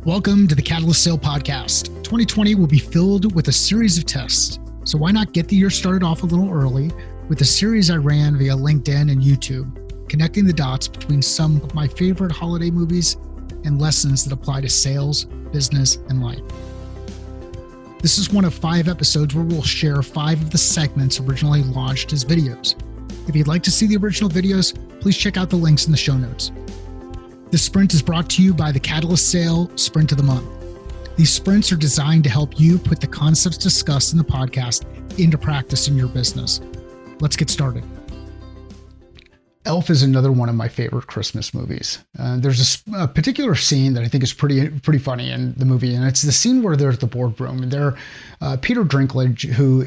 Welcome to the Catalyst Sale Podcast. 2020 will be filled with a series of tests. So why not get the year started off a little early with a series I ran via LinkedIn and YouTube, connecting the dots between some of my favorite holiday movies and lessons that apply to sales, business, and life. This is one of 5 episodes where we'll share 5 of the segments originally launched as videos. If you'd like to see the original videos, please check out the links in the show notes. This sprint is brought to you by the Catalyst Sale Sprint of the Month. These sprints are designed to help you put the concepts discussed in the podcast into practice in your business. Let's get started. Elf is another one of my favorite Christmas movies. There's a particular scene that I think is pretty funny in the movie, and it's the scene where they're at the boardroom. And Peter Dinklage, who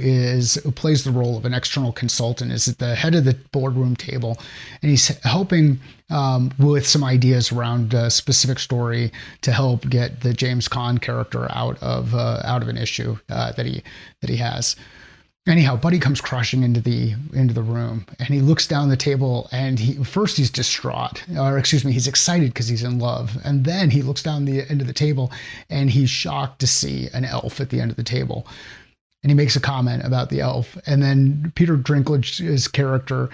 plays the role of an external consultant, is at the head of the boardroom table, and he's helping with some ideas around a specific story to help get the James Caan character out of an issue that he has. Anyhow, Buddy comes crashing into the room, and he looks down the table, and he's distraught, he's excited because he's in love. And then he looks down the end of the table, and he's shocked to see an elf at the end of the table. And he makes a comment about the elf. And then Peter Dinklage's character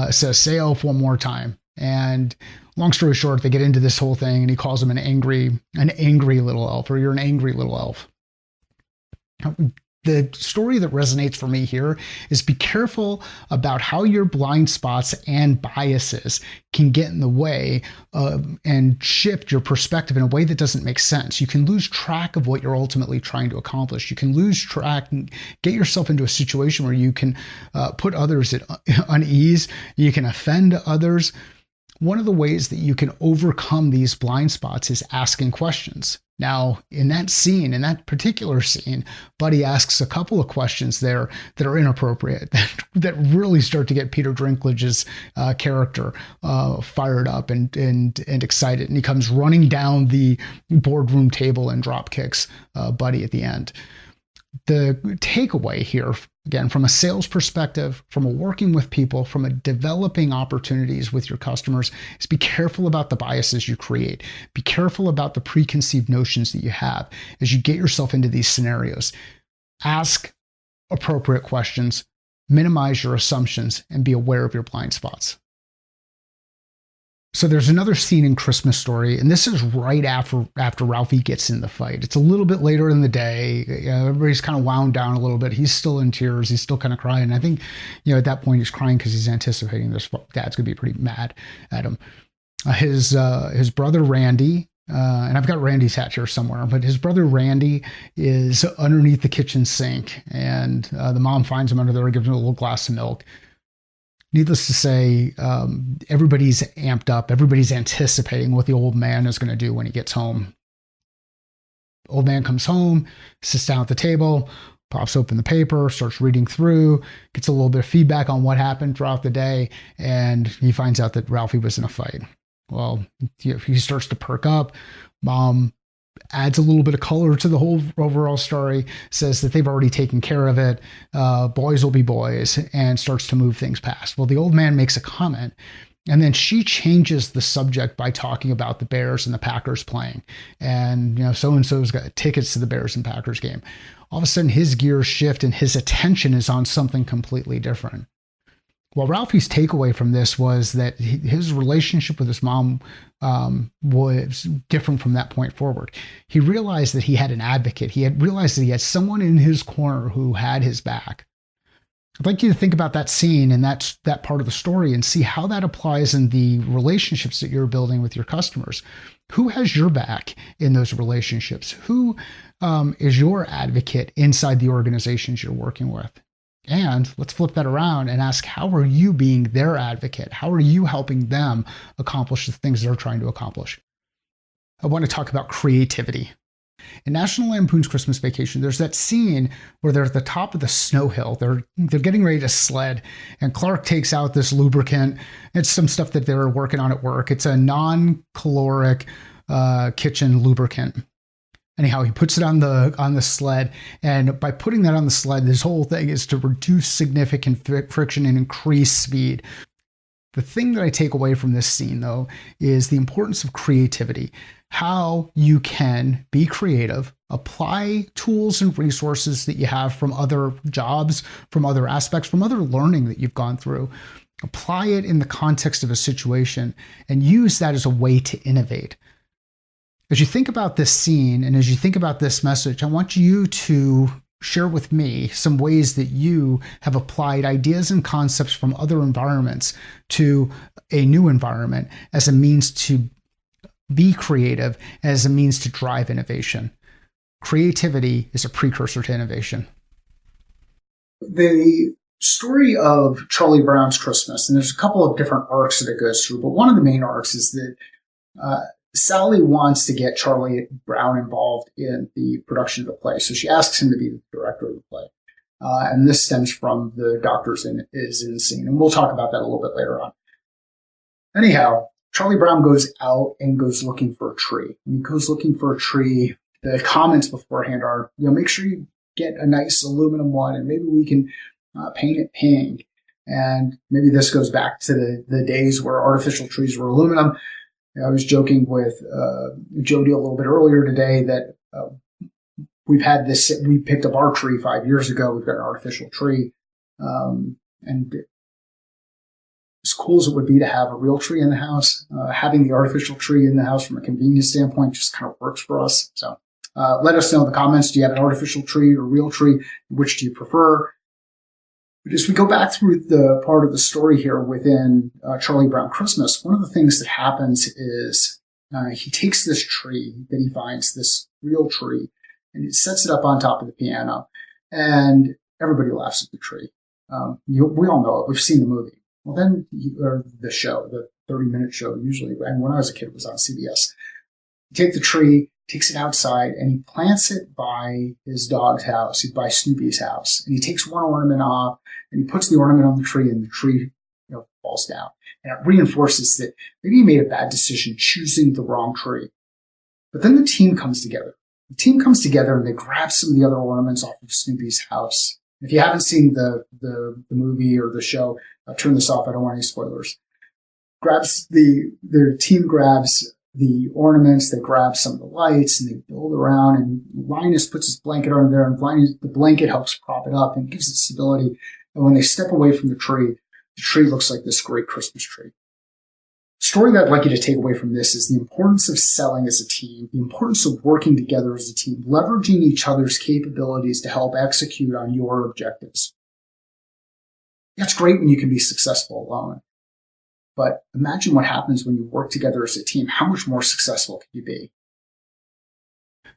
says, "Say elf one more time." And long story short, they get into this whole thing, and he calls him an angry little elf, or "You're an angry little elf." The story that resonates for me here is be careful about how your blind spots and biases can get in the way and shift your perspective in a way that doesn't make sense. You can lose track of what you're ultimately trying to accomplish. You can lose track and get yourself into a situation where you can put others at unease. You can offend others. One of the ways that you can overcome these blind spots is asking questions. Now, in that particular scene, Buddy asks a couple of questions there that are inappropriate, that really start to get Peter Dinklage's character fired up and excited. And he comes running down the boardroom table and drop kicks Buddy at the end. The takeaway here, again, from a sales perspective, from a working with people, from a developing opportunities with your customers, is be careful about the biases you create. Be careful about the preconceived notions that you have as you get yourself into these scenarios. Ask appropriate questions, minimize your assumptions, and be aware of your blind spots. So there's another scene in Christmas Story, and this is right after Ralphie gets in the fight. It's a little bit later in the day. Everybody's kind of wound down a little bit. He's still in tears. He's still kind of crying. I think, at that point he's crying because he's anticipating this dad's going to be pretty mad at him. His brother Randy, and I've got Randy's hat here somewhere, but his brother Randy is underneath the kitchen sink, and the mom finds him under there and gives him a little glass of milk. Needless to say, everybody's amped up. Everybody's anticipating what the old man is going to do when he gets home. Old man comes home, sits down at the table, pops open the paper, starts reading through, gets a little bit of feedback on what happened throughout the day, and he finds out that Ralphie was in a fight. Well, he starts to perk up. Mom adds a little bit of color to the whole overall story, says that they've already taken care of it. Boys will be boys, and starts to move things past. Well, the old man makes a comment, and then she changes the subject by talking about the Bears and the Packers playing. And, so-and-so's got tickets to the Bears and Packers game. All of a sudden, his gears shift, and his attention is on something completely different. Well, Ralphie's takeaway from this was that his relationship with his mom was different from that point forward. He realized that he had an advocate. He had realized that he had someone in his corner who had his back. I'd like you to think about that scene and that part of the story and see how that applies in the relationships that you're building with your customers. Who has your back in those relationships? Who is your advocate inside the organizations you're working with? And let's flip that around and ask, how are you being their advocate? How are you helping them accomplish the things they're trying to accomplish? I want to talk about creativity. In National Lampoon's Christmas Vacation, there's that scene where they're at the top of the snow hill. They're getting ready to sled, and Clark takes out this lubricant. It's some stuff that they're working on at work. It's a non-caloric kitchen lubricant. Anyhow, he puts it on the sled, and by putting that on the sled, this whole thing is to reduce significant friction and increase speed. The thing that I take away from this scene, though, is the importance of creativity. How you can be creative, apply tools and resources that you have from other jobs, from other aspects, from other learning that you've gone through, apply it in the context of a situation, and use that as a way to innovate. As you think about this scene and as you think about this message, I want you to share with me some ways that you have applied ideas and concepts from other environments to a new environment as a means to be creative, as a means to drive innovation. Creativity is a precursor to innovation. The story of Charlie Brown's Christmas, and there's a couple of different arcs that it goes through, but one of the main arcs is that Sally wants to get Charlie Brown involved in the production of the play. So she asks him to be the director of the play. And this stems from the doctor's is in the scene. And we'll talk about that a little bit later on. Anyhow, Charlie Brown goes out and goes looking for a tree. When he goes looking for a tree, the comments beforehand are, make sure you get a nice aluminum one, and maybe we can paint it pink. And maybe this goes back to the days where artificial trees were aluminum. I was joking with Jody a little bit earlier today that we picked up our tree 5 years ago. We've got an artificial tree. And as cool as it would be to have a real tree in the house, having the artificial tree in the house from a convenience standpoint just kind of works for us. So let us know in the comments, do you have an artificial tree or a real tree? Which do you prefer? But as we go back through the part of the story here within Charlie Brown Christmas, one of the things that happens is he takes this tree that he finds, this real tree, and he sets it up on top of the piano, and everybody laughs at the tree. We all know it. We've seen the movie. Well, then, or the show, the 30-minute show usually, and when I was a kid, it was on CBS. You take the tree, takes it outside, and he plants it by his dog's house, by Snoopy's house. And he takes one ornament off, and he puts the ornament on the tree, and the tree falls down. And it reinforces that maybe he made a bad decision choosing the wrong tree. But then the team comes together. The team comes together, and they grab some of the other ornaments off of Snoopy's house. If you haven't seen the movie or the show, turn this off. I don't want any spoilers. The team grabs the ornaments, they grab some of the lights, and they build around, and Linus puts his blanket under there, and the blanket helps prop it up and gives it stability. And when they step away from the tree looks like this great Christmas tree. The story that I'd like you to take away from this is the importance of selling as a team, the importance of working together as a team, leveraging each other's capabilities to help execute on your objectives. That's great when you can be successful alone. But imagine what happens when you work together as a team. How much more successful can you be?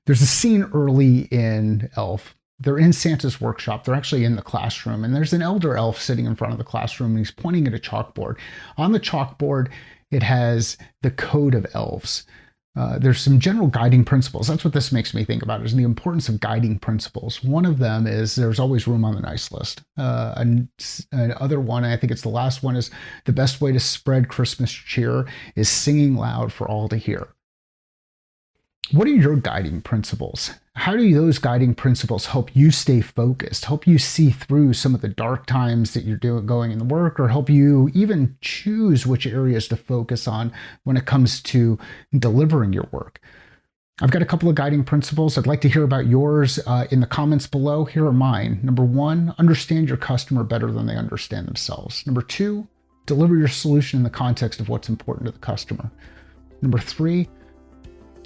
There's a scene early in Elf. They're in Santa's workshop. They're actually in the classroom. And there's an elder elf sitting in front of the classroom, and he's pointing at a chalkboard. On the chalkboard, it has the code of elves. There's some general guiding principles. That's what this makes me think about, is the importance of guiding principles. One of them is there's always room on the nice list. Another one, I think it's the last one, is the best way to spread Christmas cheer is singing loud for all to hear. What are your guiding principles? How do those guiding principles help you stay focused, help you see through some of the dark times that you're going in the work, or help you even choose which areas to focus on when it comes to delivering your work? I've got a couple of guiding principles. I'd like to hear about yours in the comments below. Here are mine. Number 1, understand your customer better than they understand themselves. Number 2, deliver your solution in the context of what's important to the customer. Number 3,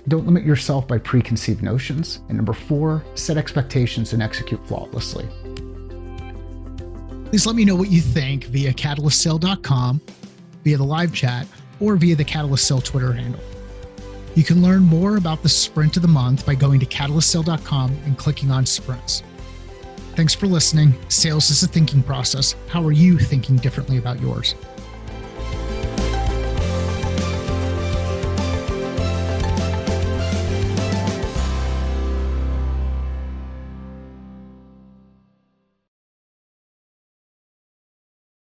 don't limit yourself by preconceived notions. And number 4, set expectations and execute flawlessly. Please let me know what you think via catalystsale.com, via the live chat, or via the Catalyst Sale Twitter handle. You can learn more about the sprint of the month by going to catalystsale.com and clicking on sprints. Thanks for listening. Sales is a thinking process. How are you thinking differently about yours?